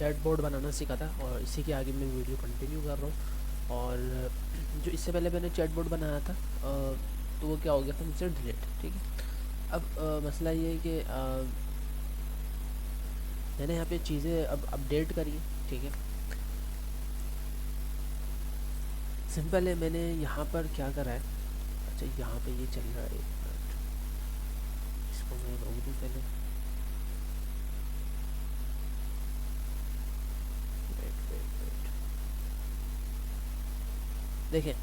Chat board बनाना सीखा था और इसी के आगे मैं वीडियो कंटिन्यू कर रहा हूँ। और जो इससे पहले मैंने चैट बोर्ड बनाया था तो वो क्या हो गया था मुझसे डिलीट। ठीक है, अब मसला ये है कि मैंने यहाँ पे चीज़ें अब अपडेट करी है। ठीक है, सिंपल है, मैंने यहाँ पर क्या करा है। अच्छा, यहाँ पे ये चल रहा है, एक मिनट, इसको मैं रोक दूँ पहले। वेट वेट वेट, देखें,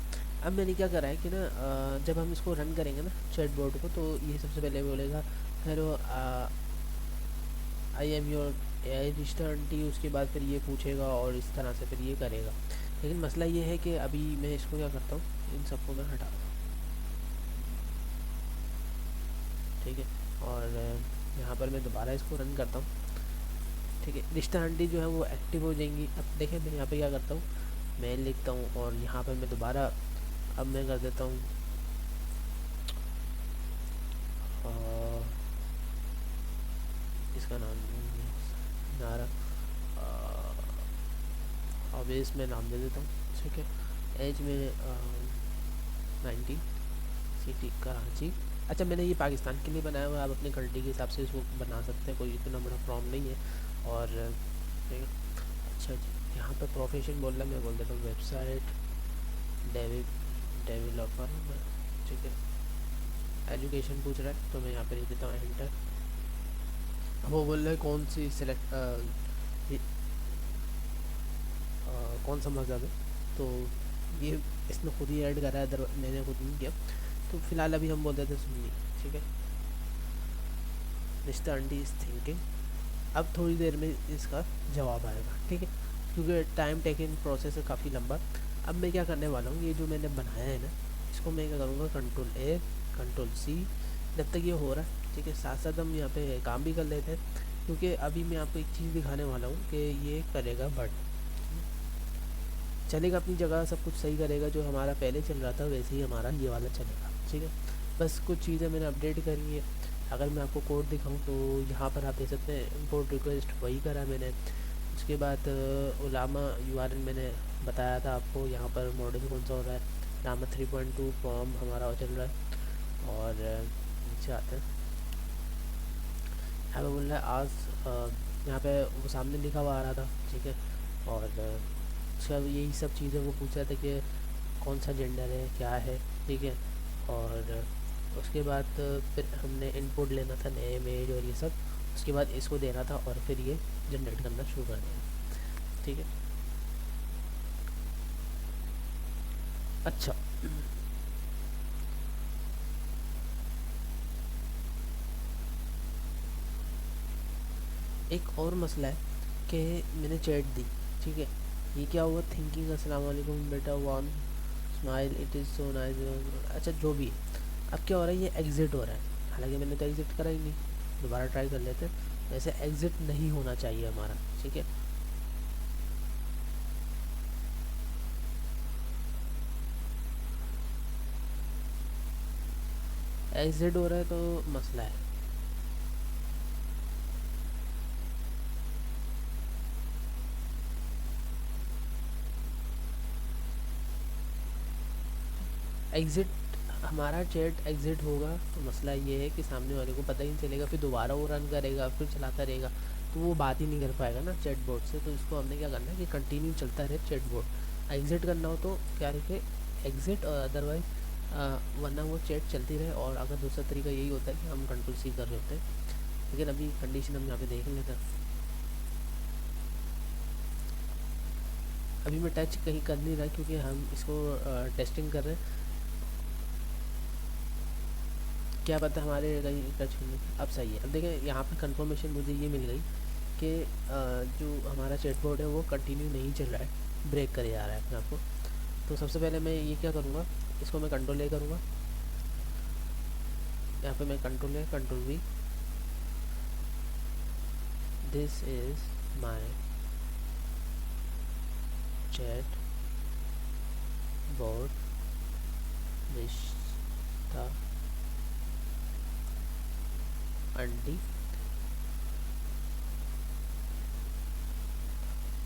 अब मैंने क्या करा है कि ना जब हम इसको रन करेंगे ना चैट बोर्ड को, तो ये सबसे पहले बोलेगा hello I am your AI registered, उसके बाद फिर ये पूछेगा और इस तरह से फिर ये करेगा। लेकिन मसला ये है कि अभी मैं इसको क्या करता हूँ, इन सबको मैं हटा दूँ। ठीक है, और यहाँ पर मैं दोबारा इसको रन करता हूँ। ठीक है, रिश्ता आंटी जो है वो एक्टिव हो जाएंगी। अब देखें, मैं यहाँ पे क्या करता हूँ, मैं लिखता हूँ और यहाँ पर मैं दोबारा अब मैं कर देता हूँ इसका नाम नारा ऑब्वियस मैं नाम दे देता हूँ। ठीक है, एज में 90, सिटी कराची। अच्छा, मैंने ये पाकिस्तान के लिए बनाया हुआ है, आप अपने कंट्री के हिसाब से इसको बना सकते हैं, कोई इतना बड़ा प्रॉब्लम नहीं है। और ठीक है, अच्छा जी, यहाँ पर प्रोफेशन बोल रहा है, मैं बोल देता हूँ वेबसाइट डेवलपर। ठीक है, एजुकेशन पूछ रहा है तो मैं यहाँ पर लिख देता हूँ एंटर। वो बोल रहा है कौन सी सिलेक्ट कौन सा मज़हब है, तो ये इसने खुद ही ऐड करा है, मैंने खुद नहीं किया। तो फिलहाल अभी हम बोल देते हैं सुन्नी। ठीक है, मिस्टर अंडी इज़ थिंकिंग। अब थोड़ी देर में इसका जवाब आएगा। ठीक है, क्योंकि टाइम टेकिंग प्रोसेस है काफ़ी लंबा। अब मैं क्या करने वाला हूँ, ये जो मैंने बनाया है ना, इसको मैं क्या करूँगा, कंट्रोल A कंट्रोल C, जब तक ये हो रहा है। ठीक है, साथ साथ हम यहाँ पे काम भी कर लेते हैं, क्योंकि अभी मैं आपको एक चीज़ दिखाने वाला हूँ कि ये करेगा बट चलेगा अपनी जगह, सब कुछ सही करेगा, जो हमारा पहले चल रहा था वैसे ही हमारा ये वाला चलेगा। ठीक है, बस कुछ चीज़ें मैंने अपडेट करी है। अगर मैं आपको कोड दिखाऊं तो यहाँ पर आप देख सकते हैं, इंपोर्ट रिक्वेस्ट वही करा मैंने। उसके बाद उलामा URL मैंने बताया था आपको, यहाँ पर मॉडल कौन सा हो रहा है, लामा 3.2 फॉर्म हमारा चल रहा है। और नीचे आते हैं, यहाँ पे बोल रहा है आज, यहाँ पे वो सामने लिखा हुआ आ रहा था। ठीक है, और उसका यही सब चीज़ें वो पूछ रहा था कि कौन सा जेंडर है, क्या है। ठीक है, और उसके बाद फिर हमने इनपुट लेना था, नेम एज और ये सब। उसके बाद इसको देना था और फिर ये जनरेट करना शुरू कर देना। ठीक है, अच्छा, एक और मसला है कि मैंने चैट दी। ठीक है, ये क्या हुआ, थिंकिंग अस्सलाम वालेकुम बेटा one smile it is so nice. अच्छा, जो भी है, अब क्या हो रहा है, ये एग्ज़िट हो रहा है, हालांकि मैंने तो एग्ज़िट करा ही नहीं। दोबारा ट्राई कर लेते हैं, वैसे एग्ज़िट नहीं होना चाहिए हमारा। ठीक है, एग्ज़िट हो रहा है तो मसला है। एग्ज़िट, हमारा चैट एग्ज़िट होगा तो मसला ये है कि सामने वाले को पता ही नहीं चलेगा, फिर दोबारा वो रन करेगा, फिर चलाता रहेगा, तो वो बात ही नहीं कर पाएगा ना चैट बोर्ड से। तो इसको हमने क्या करना है कि कंटिन्यू चलता रहे चैट बोर्ड। एग्ज़िट करना हो तो क्या रखे, एग्ज़िट, और अदरवाइज़ वरना वो चैट चलती रहे। और अगर दूसरा तरीका यही होता है कि हम कंट्रोल C कर रहे होते हैं, लेकिन अभी कंडीशन हम यहाँ पे देख लेते हैं। अभी मैं टच कहीं कर नहीं रहा क्योंकि हम इसको टेस्टिंग कर रहे हैं, क्या पता हमारे कहीं टच नहीं। अब सही है, अब देखें यहाँ पर कंफर्मेशन मुझे ये मिल गई कि जो हमारा चैटबॉट है वो कंटिन्यू नहीं चल रहा है, ब्रेक करे जा रहा है अपने आप को। तो सबसे पहले मैं ये क्या करूँगा, इसको मैं कंट्रोल A करूँगा, यहाँ पे मैं control V, this is my chat board रिश्ता aunty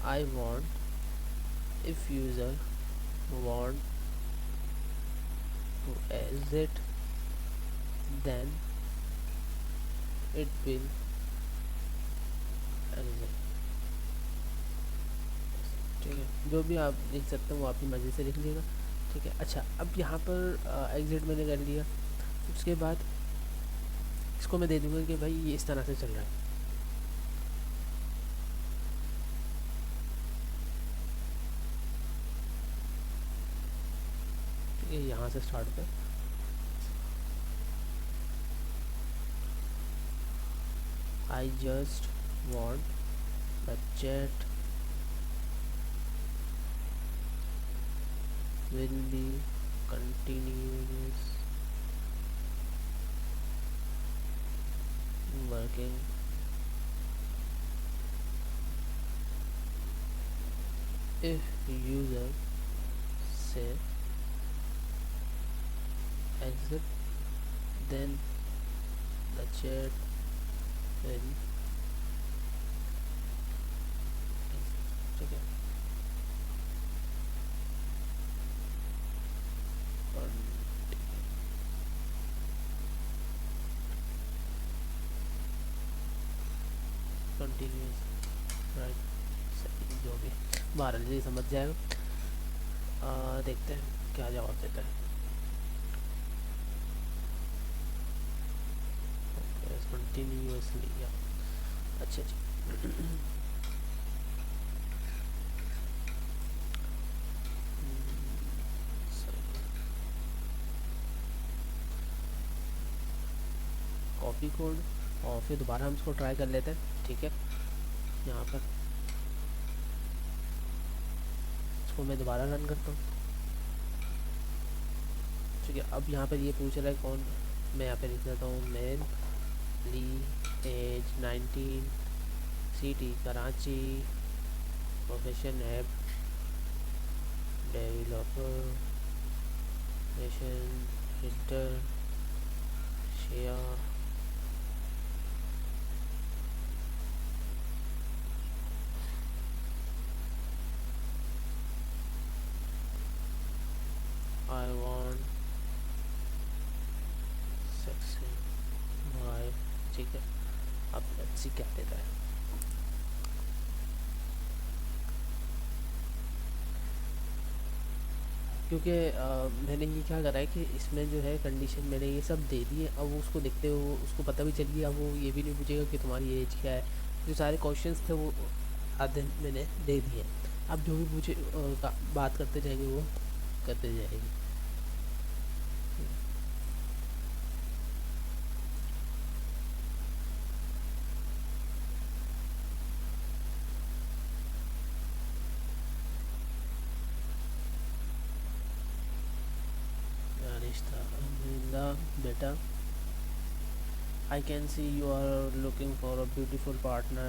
I want if user want to exit then it will exit। ठीक है, जो भी आप लिख सकते हो वो अपनी मर्ज़ी से लिख लीजिएगा। ठीक है, अच्छा अब यहाँ पर एग्ज़िट मैंने कर लिया। उसके बाद इसको मैं दे दूँगा कि भाई ये इस तरह से चल रहा है। ठीक है, यहाँ से स्टार्ट कर। I just want the chat will be continuous working if user say exit then the chat will ठीक है, कंटिन्यूस राइट सही, जो भी बहरहाल जी समझ जाएगा। देखते हैं क्या जवाब देता है। कंटिन्यूसली या अच्छा जी। कॉपी कोड और फिर दोबारा हम इसको ट्राई कर लेते हैं। ठीक है, यहाँ पर इसको मैं दोबारा रन करता हूँ। ठीक है, अब यहाँ पर ये पूछ रहा है कौन, मैं यहाँ पे लिख देता हूँ मेल ली age 19 city Karachi profession app developer nation editor share I want sexy भाई। ठीक है, अब लेट्स सी क्या देता है। क्योंकि मैंने ये क्या करा है कि इसमें जो है कंडीशन मैंने ये सब दे दी है। अब वो उसको देखते हुए उसको पता भी चल गया, अब वो ये भी नहीं पूछेगा कि तुम्हारी एज क्या है। जो सारे क्वेश्चंस थे वो आधे मैंने दे दिए। अब जो भी पूछे बात करते जाएंगे वो करते जाएंगे। बेटा I can see you are looking for a beautiful partner.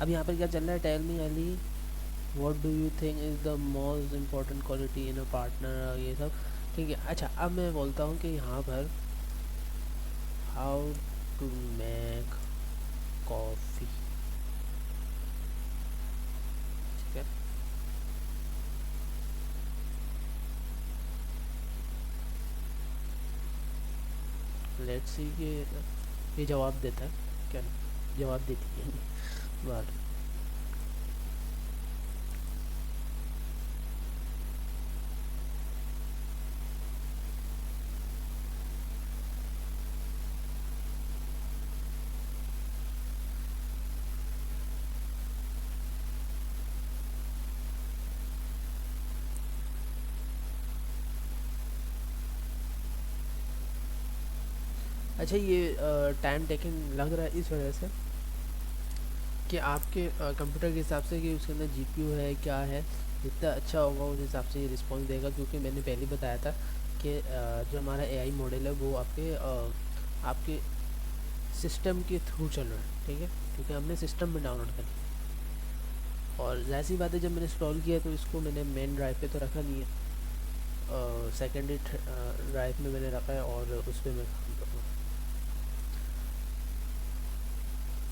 अब यहाँ पर क्या चल रहा है, tell me Ali what do you think is the most important quality in a partner, ये सब। ठीक है, अच्छा अब मैं बोलता हूँ कि यहाँ पर हाउ टू मेक कॉफ़ी। ठीक है, लेट्स सी ये जवाब देता है क्या, जवाब देती है बात। अच्छा ये टाइम टेकिंग लग रहा है इस वजह से कि आपके कंप्यूटर के हिसाब से कि उसके अंदर जीपीयू है क्या है, जितना अच्छा होगा उस हिसाब से ये रिस्पॉन्स देगा। क्योंकि मैंने पहले बताया था कि जो हमारा एआई मॉडल है वो आपके सिस्टम के थ्रू चल रहा है। ठीक है, क्योंकि हमने सिस्टम में डाउनलोड कर लिया और जैसी बात है जब मैंने इंस्टॉल किया तो इसको मैंने मेन ड्राइव पे तो रखा नहीं है, सेकेंडरी ड्राइव में मैंने रखा है और उस पर मैं काम करूँगा।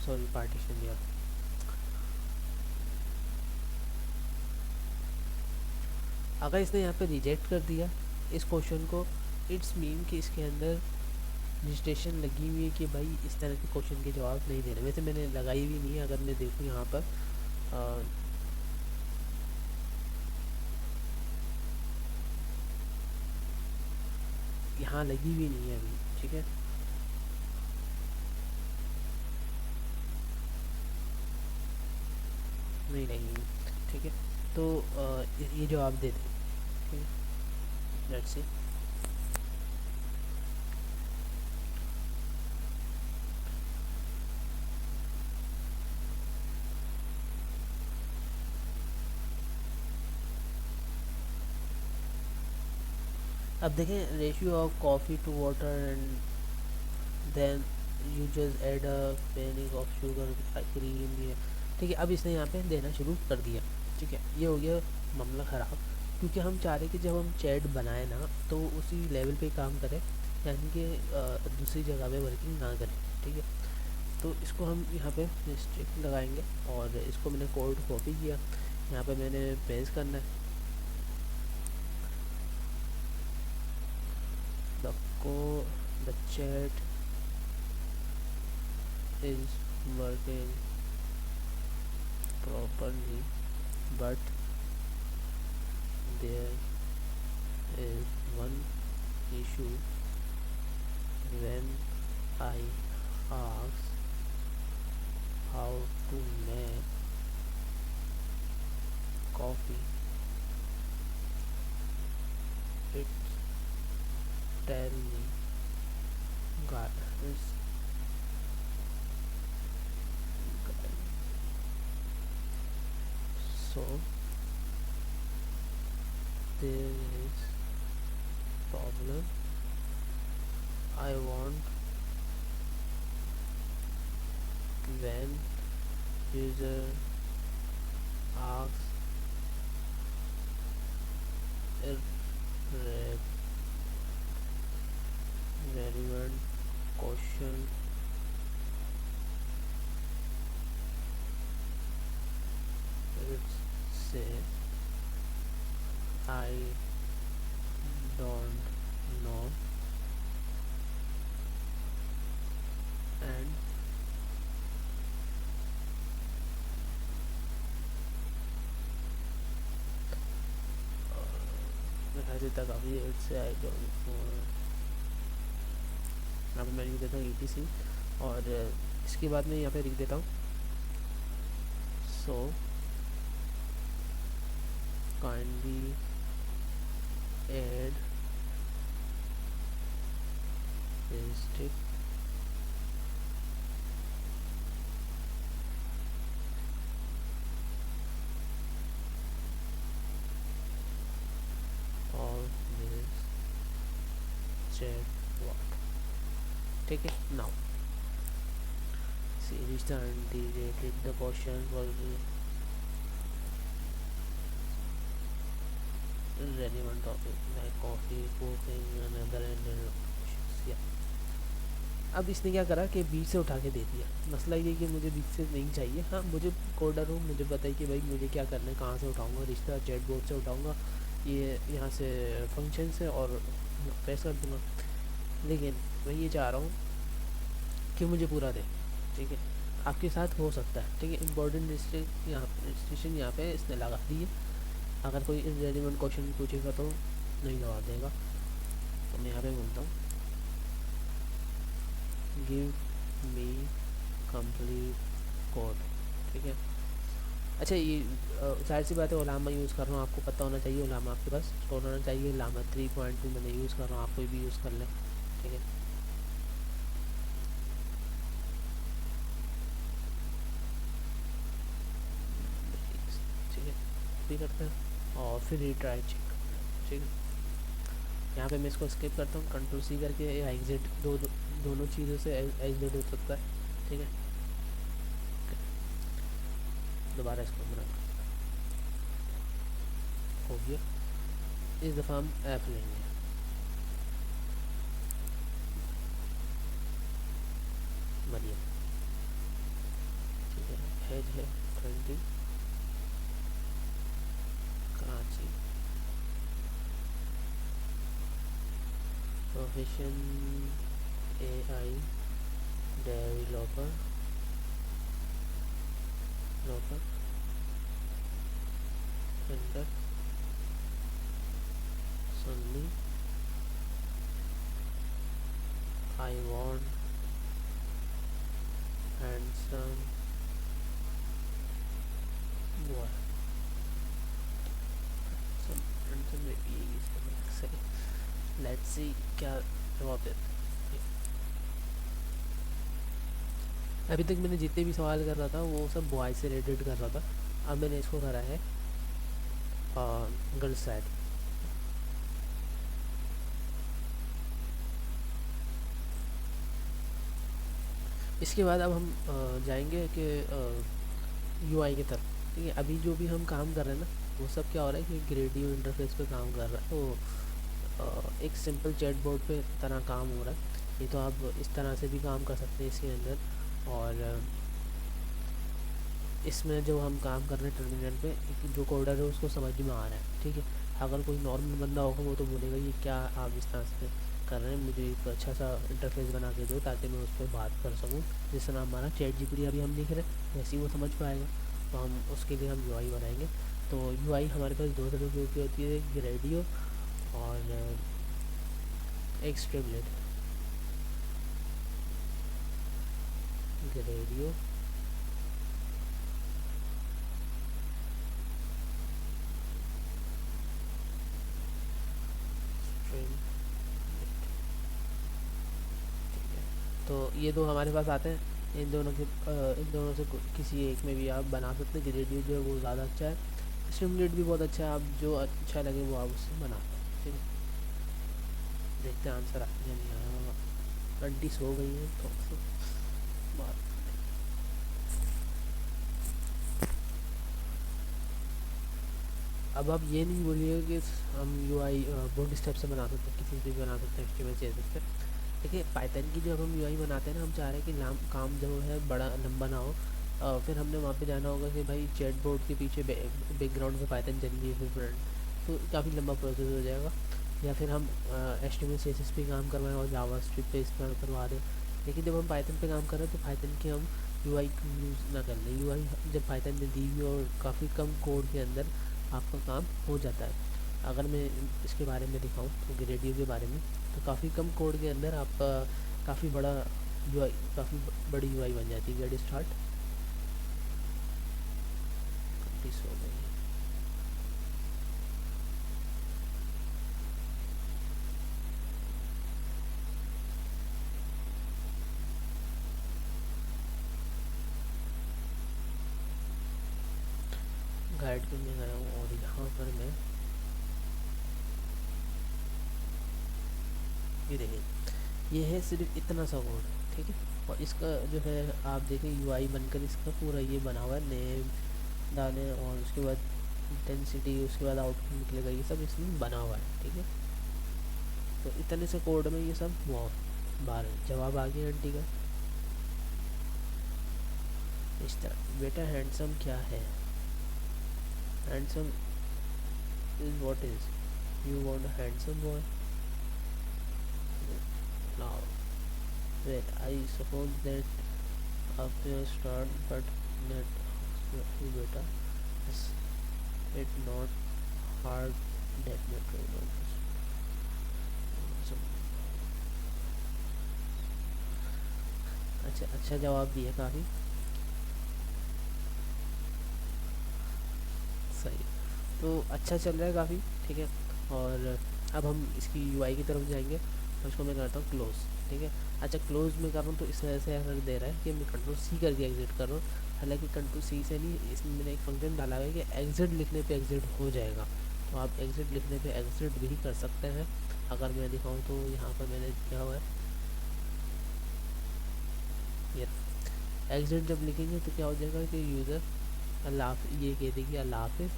सॉरी पार्टीशन दिया। अगर इसने यहाँ पे रिजेक्ट कर दिया इस क्वेश्चन को, इट्स मीन कि इसके अंदर रजिस्ट्रेशन लगी हुई है कि भाई इस तरह के क्वेश्चन के जवाब नहीं दे रहे। वैसे मैंने लगाई भी नहीं है, अगर मैं देखूँ यहाँ पर यहाँ लगी भी नहीं है अभी, ठीक है। नहीं लगी, ठीक है। तो ये जवाब दे दें, ठीक है। Let's see. अब देखें, ratio of coffee to water and then you just add a pinch of sugar cream, ये ठीक है। अब इसने यहाँ पे देना शुरू कर दिया, ठीक है। ये हो गया मामला ख़राब, क्योंकि हम चाह रहे कि जब हम चैट बनाए ना तो उसी लेवल पे काम करें, यानी कि दूसरी जगह पे वर्किंग ना करें, ठीक है। तो इसको हम यहाँ पे स्ट्रिक्ट लगाएंगे और इसको मैंने कोड कॉपी किया, यहाँ पे मैंने पेस्ट करना है the chat is working properly, but there is one issue when I ask how to make coffee, it tell me guys. So there is problem. I want when user asks relevant question, it's say I don't know and मेरा देता काफ़ी it's से I don't know. यहाँ पर मैं लिख देता हूँ ETC और इसके बाद में यहाँ पे लिख देता हूँ सो kindly add stick of this chat bot, ठीक है। now series and rated the question was relevant topic like coffee, cooking, another and yeah. अब इसने क्या करा कि बीच से उठा के दे दिया। मसला ये कि मुझे बीच से नहीं चाहिए। हाँ, मुझे कोडर हूँ, मुझे पता है कि भाई मुझे क्या करना है, कहाँ से उठाऊँगा, रिश्ता चैट बोर्ड से उठाऊँगा, ये यहाँ से फंक्शन से और प्रेस कर दूँगा। लेकिन मैं ये चाह रहा हूँ कि मुझे पूरा दे, ठीक है। आपके साथ हो सकता है, ठीक है। इम्पोर्टेंट रिस्ट्रिक्शन यहाँ पे इसने लगा दी है। अगर कोई इरेलीवेंट क्वेश्चन पूछेगा तो नहीं जवाब देगा। तो मैं यहाँ पे बोलता हूँ गिव मी कंप्लीट कोड, ठीक है। अच्छा, ये जाहिर सी बात है, ओलामा यूज़ कर रहा हूँ, आपको पता होना चाहिए। ओलामा आपके पास स्टोर होना चाहिए। लामा 3.2 मैंने यूज़ कर रहा हूँ, आप कोई भी यूज़ कर लें, ठीक है। ठीक है, भी करते हैं और फिर रिट्राई चेक, ठीक है। यहाँ पे मैं इसको स्किप करता हूँ, Ctrl+C करके एग्जिट दोनों चीज़ों से एग्जिट हो सकता है, ठीक है। दोबारा इसको बना हो गया। इस दफ़ा हम ऐप लेंगे, मरियम, ठीक है। एज है 20, Karachi, profession AI developer developer enter Sunny I want handsome boy handsome baby सही। लेट्स सी क्या जवाब देते हैं। अभी तक मैंने जितने भी सवाल कर रहा था वो सब बॉय से रिलेटेड कर रहा था, अब मैंने इसको करा है गर्ल्स साइड। इसके बाद अब हम जाएंगे कि UI की तरफ। ठीक है, अभी जो भी हम काम कर रहे हैं ना वो सब क्या हो रहा है कि ग्रेडियो इंटरफेस पे काम कर रहा है, तो एक सिंपल चैट बोर्ड पे तरह काम हो रहा है। ये तो आप इस तरह से भी काम कर सकते हैं इसके अंदर। और इसमें जो हम काम कर रहे हैं टर्मिनल पे, जो कोडर है उसको समझ में आ रहा है। ठीक है, अगर कोई नॉर्मल बंदा होगा वो तो बोलेगा ये क्या आप इस तरह से कर रहे हैं, मुझे एक अच्छा सा इंटरफेस बना के दो ताकि मैं उस पर बात कर सकूँ। जिस तरह हमारा चैट GPT अभी हम लिख रहे हैं वैसे ही वो समझ पाएगा, तो हम उसके लिए हम UI बनाएंगे। तो UI हमारे पास दो तरह की होती है, एक रेडियो और एक स्ट्रिमलेट। रेडियो तो ये दो हमारे पास आते हैं। इन दोनों से किसी एक में भी आप बना सकते हैं। रेडियो जो है वो ज़्यादा अच्छा है, स्टिमुलेट भी बहुत अच्छा है, आप जो अच्छा लगे वो आप उससे बना सकते हैं। ठीक है, देखते हैं आंसर आया या नहीं आया। आंटी सो गई है तो बात। अब आप ये नहीं बोलिएगा कि हम UI बूट स्टेप से बना सकते हैं, किसी से भी बना सकते हैं HTML CSS से। देखिए पाइथन की जब हम UI बनाते हैं ना, हम चाह रहे हैं कि काम जो है बड़ा लंबा ना हो। फिर हमने वहाँ पे जाना होगा कि भाई चैट बोर्ड के पीछे बैकग्राउंड में पाइथन चल रही है फिर फ्रंट, तो काफ़ी लंबा प्रोसेस हो जाएगा। या फिर हम HTML CSS पे काम करवाएं और जावा स्क्रिप्ट पे इस्तेमाल करवा रहे हैं। लेकिन जब हम पाइथन पे काम कर रहे हैं तो पाइथन के हम UI यूज़ ना कर लें। UI जब पाइथन ने दी हुई और काफ़ी कम कोड के अंदर आपका काम हो जाता है। अगर मैं इसके बारे में दिखाऊँ तो रेडियो के बारे में, तो काफ़ी कम कोड के अंदर आपका काफ़ी बड़ा UI, काफ़ी बड़ी UI बन जाती है। गेट स्टार्ट हो गई। गाइड करने गया हूँ और यहाँ पर मैं ये देखिए, ये है सिर्फ इतना सा कोड। ठीक है, और इसका जो है आप देखें UI बनकर इसका पूरा ये बना हुआ है, नेम डालें और उसके बाद इंटेंसिटी, उसके बाद आउटपुट निकलेगा, ये सब इसमें बना हुआ है। ठीक है, तो इतने से कोड में ये सब हुआ। बार जवाब आ गया आंटी का इस तरह। बेटा हैंडसम क्या है? Handsome is what is you want handsome boy now wait I suppose that up your start but net you beta is it not hard that net so, अच्छा अच्छा जवाब दिया काफ़ी सही, तो अच्छा चल रहा है काफ़ी। ठीक है, और अब हम इसकी UI की तरफ जाएंगे और इसको मैं करता हूँ क्लोज। ठीक है, अच्छा क्लोज में कर रहा हूँ तो इस वजह से एरर दे रहा है कि मैं Ctrl+C करके एग्ज़िट कर रहा हूँ। हालांकि Ctrl+C से नहीं, इसमें मैंने एक फंक्शन डाला हुआ है कि एग्ज़िट लिखने पे एग्ज़िट हो जाएगा, तो आप एग्ज़िट लिखने पे एग्ज़िट भी कर सकते हैं। अगर मैं दिखाऊँ तो यहाँ पर मैंने दिया हुआ है ये एग्ज़िट जब लिखेंगे तो क्या हो जाएगा कि यूज़र अल्लाह ये कह देगी अल्लाह हाफिज़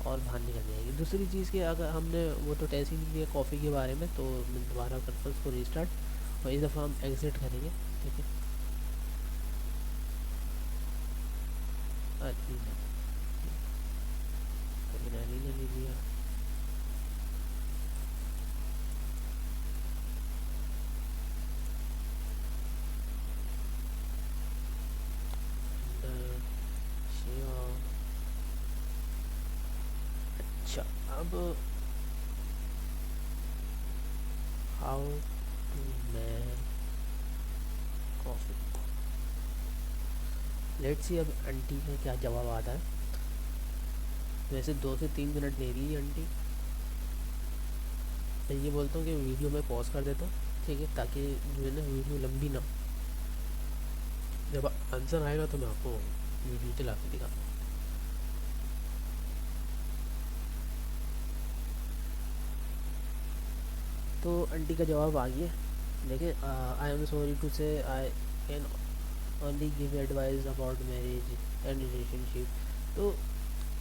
और बाहर निकल जाएगी। दूसरी चीज़ कि अगर हमने वो तो टेस्ट ही नहीं किया कॉफ़ी के बारे में, तो मैं दोबारा करता हूँ उसको रीस्टार्ट और इस दफ़ा हम एग्ज़िट करेंगे। ठीक है, मैंने नहीं लिया अब how to make coffee, let's see अब आंटी का क्या जवाब आता है। वैसे 2 से 3 मिनट ले रही है आंटी। मैं ये बोलता हूँ कि वीडियो में पॉज कर देता हूँ, ठीक है, ताकि जो है ना वीडियो लंबी ना हो। जब आंसर आएगा तो मैं आपको वीडियो चला के दिखाऊंगा। तो आंटी का जवाब आ गया, लेकिन आई एम सॉरी टू से I can only give advice about marriage and relationship. तो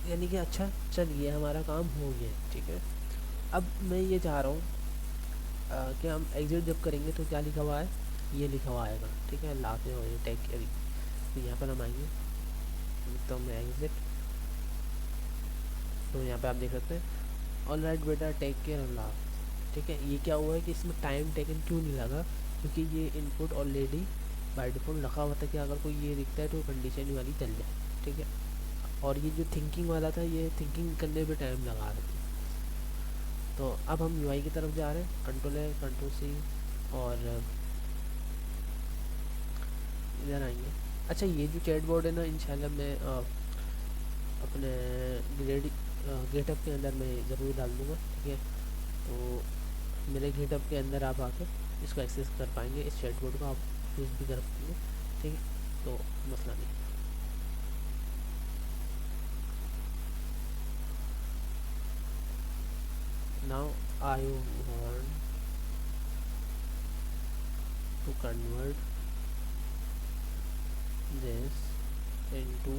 यानी कि अच्छा चल गया, हमारा काम हो गया, ठीक है। अब मैं ये चाह रहा हूँ कि हम एग्ज़िट जब करेंगे तो क्या लिखा हुआ है, ये लिखा हुआ आएगा, ठीक है, लाते हो ये टेक केयर। तो यहाँ पर हम आएंगे, तो मैं एग्ज़िट, तो यहाँ पे आप देख सकते हैं ऑल राइट बेटा टेक केयर अल्लाह, ठीक है। ये क्या हुआ है कि इसमें टाइम टेकन क्यों नहीं लगा, क्योंकि ये इनपुट ऑलरेडी बाय डिफ़ॉल्ट रखा हुआ था कि अगर कोई ये दिखता है तो कंडीशन वाली चल जाए, ठीक है। और ये जो थिंकिंग वाला था, ये थिंकिंग करने पे टाइम लगा रहे थे। तो अब हम यूआई की तरफ जा रहे हैं, कंट्रोल है, कंट्रोल सी, और इधर आएंगे। अच्छा, ये जो चैट बोर्ड है ना, इंशाल्लाह मैं अपने गेटअप के अंदर मैं ज़रूर डाल दूँगा, ठीक है। तो मेरे गेटअप के अंदर आप आकर इसको एक्सेस कर पाएंगे, इस चैट बोर्ड को आप यूज़ भी कर पाएंगे, ठीक है, तो मसला नहीं। Now I want to convert this into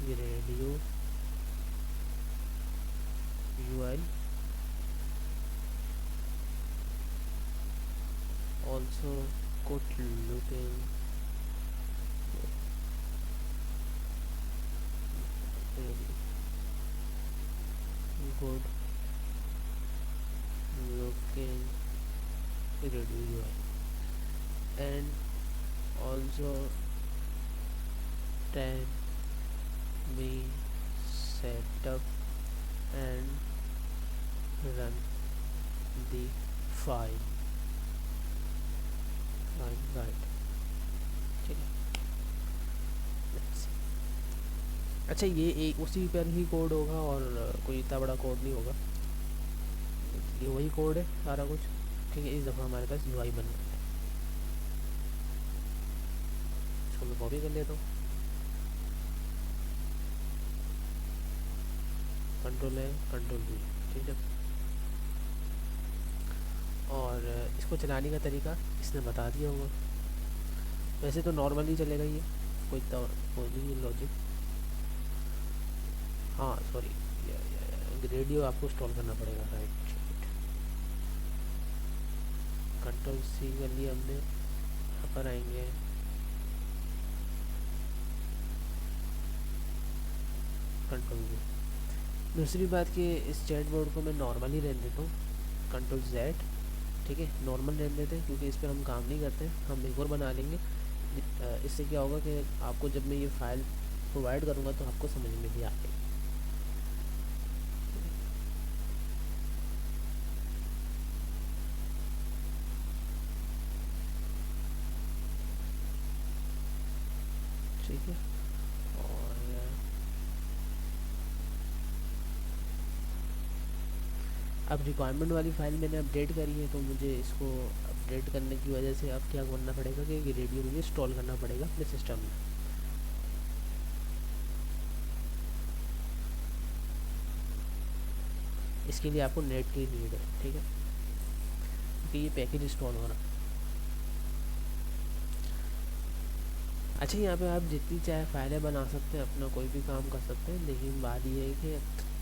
radio UI, also good looking good looking radio UI, and also 10 me set up and run the file right, ठीक है। Let's see. अच्छा, ये एक उसी पर ही कोड होगा और कोई इतना बड़ा कोड नहीं होगा, ये वही कोड है सारा कुछ, ठीक है। इस दफ़ा हमारे पास UI बन गया है, इसको मैं कॉपी कर लेता हूँ, कंट्रोल है, कंट्रोल V, ठीक है। और इसको चलाने का तरीका इसने बता दिया होगा। वैसे तो नॉर्मली चलेगा ये, कोई नहीं लॉजिक। हाँ सॉरी, रेडियो आपको इंस्टॉल करना पड़ेगा, राइट। कंट्रोल C कर लिया हमने, यहाँ पर आएंगे, कंट्रोल V। दूसरी बात कि इस चैट बोर्ड को मैं नॉर्मली रहने देता हूँ, कंट्रोल Z, ठीक है, नॉर्मल रहने देते हैं, क्योंकि इस पर हम काम नहीं करते हैं। हम एक और बना लेंगे, इससे क्या होगा कि आपको जब मैं ये फाइल प्रोवाइड करूँगा तो आपको समझ में भी आएगी। ठीक है, और अब रिक्वायरमेंट वाली फाइल मैंने अपडेट करी है, तो मुझे इसको अपडेट करने की वजह से अब क्या करना पड़ेगा कि रेडियो मुझे इंस्टॉल करना पड़ेगा अपने सिस्टम में। इसके लिए आपको नेट की नीड है, ठीक है, क्योंकि ये पैकेज इंस्टॉल हो रहा है। अच्छा, यहाँ पे आप जितनी चाहे फाइलें बना सकते हैं, अपना कोई भी काम कर सकते हैं, लेकिन बात ये है कि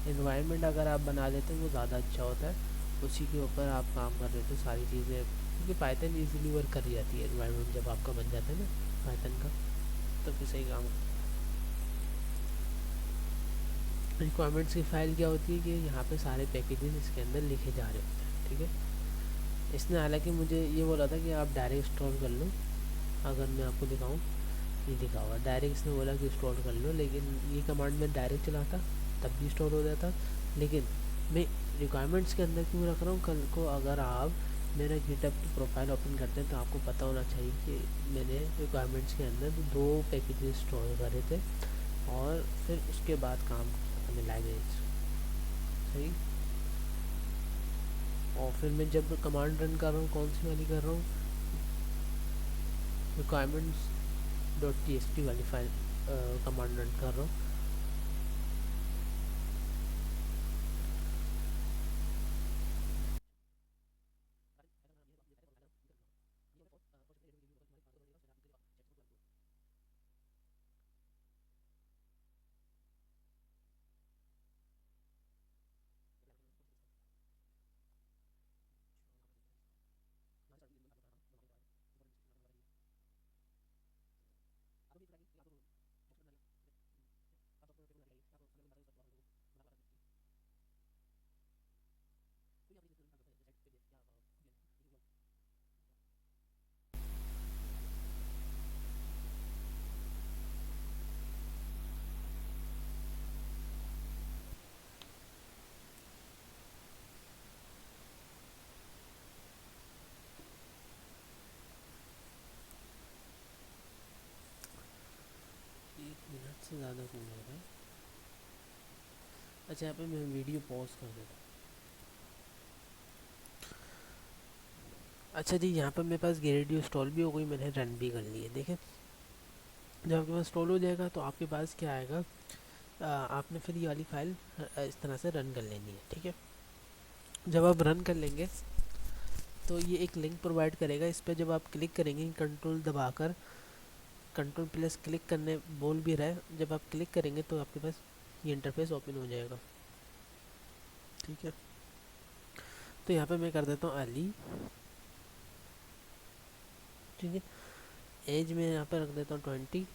इन्वायरमेंट अगर आप बना लेते हैं वो ज़्यादा अच्छा होता है, उसी के ऊपर आप काम कर लेते हैं सारी चीज़ें, क्योंकि पाइथन ईजीली वर्क कर जाती है। इन्वायरमेंट जब आपका बन जाता है ना पाइथन का, तो फिर सही काम। रिक्वायरमेंट्स की फ़ाइल क्या होती है कि यहाँ पे सारे पैकेजेस इसके अंदर लिखे जा रहे होते हैं, ठीक है। इसने हालांकि मुझे ये बोला था कि आप डायरेक्ट इंस्टॉल कर लो, अगर मैं आपको दिखाऊँ ये लिखा हुआ डायरेक्ट इसने बोला कि इंस्टॉल कर लो, लेकिन ये कमांड में डायरेक्ट चलाता तब भी इंस्टॉल हो जाता। लेकिन मैं रिक्वायरमेंट्स के अंदर क्यों रख रहा हूँ, कल को अगर आप मेरा गिटहब की प्रोफाइल ओपन करते हैं तो आपको पता होना चाहिए कि मैंने रिक्वायरमेंट्स के अंदर 2 पैकेजेस इंस्टॉल करे थे और फिर उसके बाद काम करने लाइब्रेरीज सही। और फिर मैं जब कमांड रन कर रहा हूँ, कौन सी वाली कर रहा हूँ, रिक्वायरमेंट्स .txt वाली फाइल कमांड रन कर रहा हूँ। मिनट से ज़्यादा क्यों हो रहा है। अच्छा, यहाँ पे मैं वीडियो पॉज कर देता हूँ। अच्छा जी, यहाँ पर मेरे पास गेरेडियो इंस्टॉल भी हो गई, मैंने रन भी कर ली है। देखें, जब आपके पास इंस्टॉल हो जाएगा तो आपके पास क्या आएगा, आपने फिर ये वाली फाइल इस तरह से रन कर लेनी है। ठीक है, जब आप रन कर लेंगे तो ये एक लिंक प्रोवाइड करेगा। इस पर जब आप क्लिक करेंगे, कंट्रोल दबाकर कंट्रोल प्लस क्लिक करने बोल भी रहा है, जब आप क्लिक करेंगे तो आपके पास ये इंटरफेस ओपन हो जाएगा। ठीक है, तो यहाँ पे मैं कर देता हूँ अली। ठीक है, एज में यहाँ पे रख देता हूँ 20,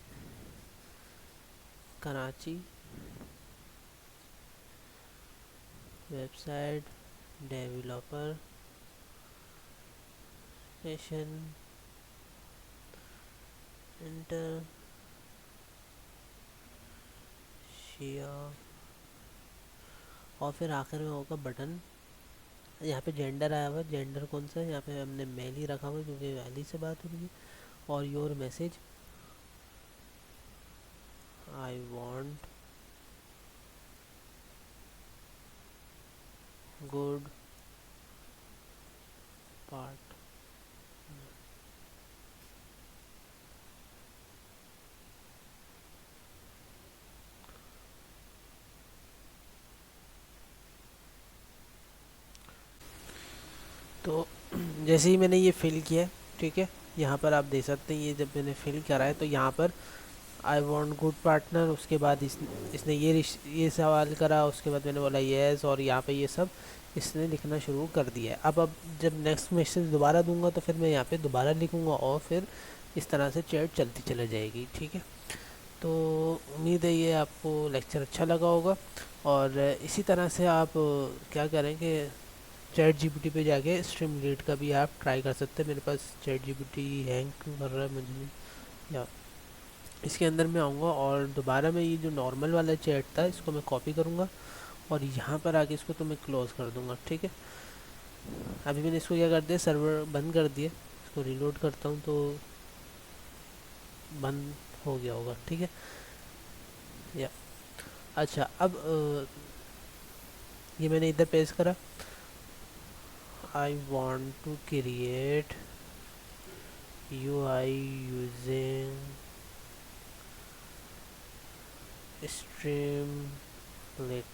Karachi, website developer, session, inter, शिया, और फिर आखिर में होगा बटन। यहाँ पे जेंडर आया हुआ है, जेंडर कौन सा है, यहाँ पे हमने मेल ही रखा हुआ है क्योंकि वैली से बात हो रही है। और your message, I want good part. तो जैसे ही मैंने ये फिल किया, ठीक है, यहाँ पर आप देख सकते हैं, ये जब मैंने फिल करा है तो यहाँ पर आई वांट गुड पार्टनर, उसके बाद इसने ये सवाल करा, उसके बाद मैंने बोला येस, और यहाँ पे ये सब इसने लिखना शुरू कर दिया है। अब जब नेक्स्ट मैसेज दोबारा दूंगा तो फिर मैं यहाँ पे दोबारा लिखूँगा और फिर इस तरह से चैट चलती चली जाएगी। ठीक है, तो उम्मीद है ये आपको लेक्चर अच्छा लगा होगा। और इसी तरह से आप क्या करें कि चैट जीपीटी पे जाके स्ट्रीम लीड का भी आप ट्राई कर सकते हैं। मेरे पास चैट जीपीटी हैंग क्यों कर रहा है मुझे नहीं, या इसके अंदर मैं आऊँगा और दोबारा मैं ये जो नॉर्मल वाला चैट था इसको मैं कॉपी करूँगा और यहाँ पर आके इसको तो मैं क्लोज़ कर दूँगा। ठीक है, अभी मैंने इसको क्या कर दिया, सर्वर बंद कर दिया, इसको रीलोड करता हूँ तो बंद हो गया होगा। ठीक है, या अच्छा, अब ये मैंने इधर पेस्ट करा, I want to create UI using Streamlit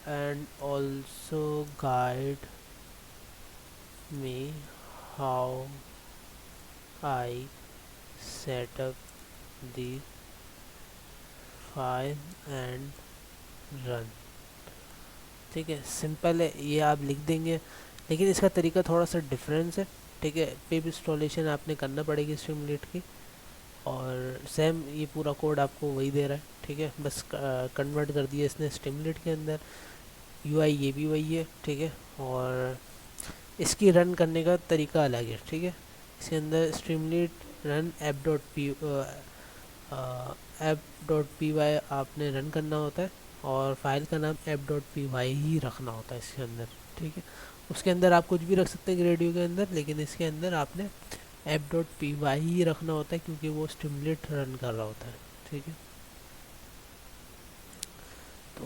and also guide me how I set up the file and run। ठीक है, सिंपल है, ये आप लिख देंगे, लेकिन इसका तरीका थोड़ा सा डिफरेंस है। ठीक है, पिप इंस्टॉलेशन आपने करना पड़ेगी स्ट्रीमलीट की, और सेम ये पूरा कोड आपको वही दे रहा है। ठीक है, बस कन्वर्ट कर दिया इसने स्ट्रीमलीट के अंदर, UI ये भी वही है। ठीक है, और इसकी रन करने का तरीका अलग है। ठीक है, इसके अंदर स्ट्रीमलीट रन ऐप.py आपने रन करना होता है, और फाइल का नाम ऐप.py ही रखना होता है इसके अंदर, ठीक है। उसके अंदर आप कुछ भी रख सकते हैं ग्रेडियो के अंदर, लेकिन इसके अंदर आपने ऐप.py ही रखना होता है, क्योंकि वो स्टिमुलेट रन कर रहा होता है, ठीक है। तो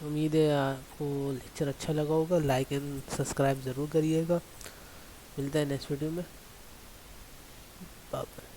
उम्मीद है आपको लेक्चर अच्छा लगा होगा। लाइक एंड सब्सक्राइब ज़रूर करिएगा। मिलता है नेक्स्ट वीडियो में। बाय।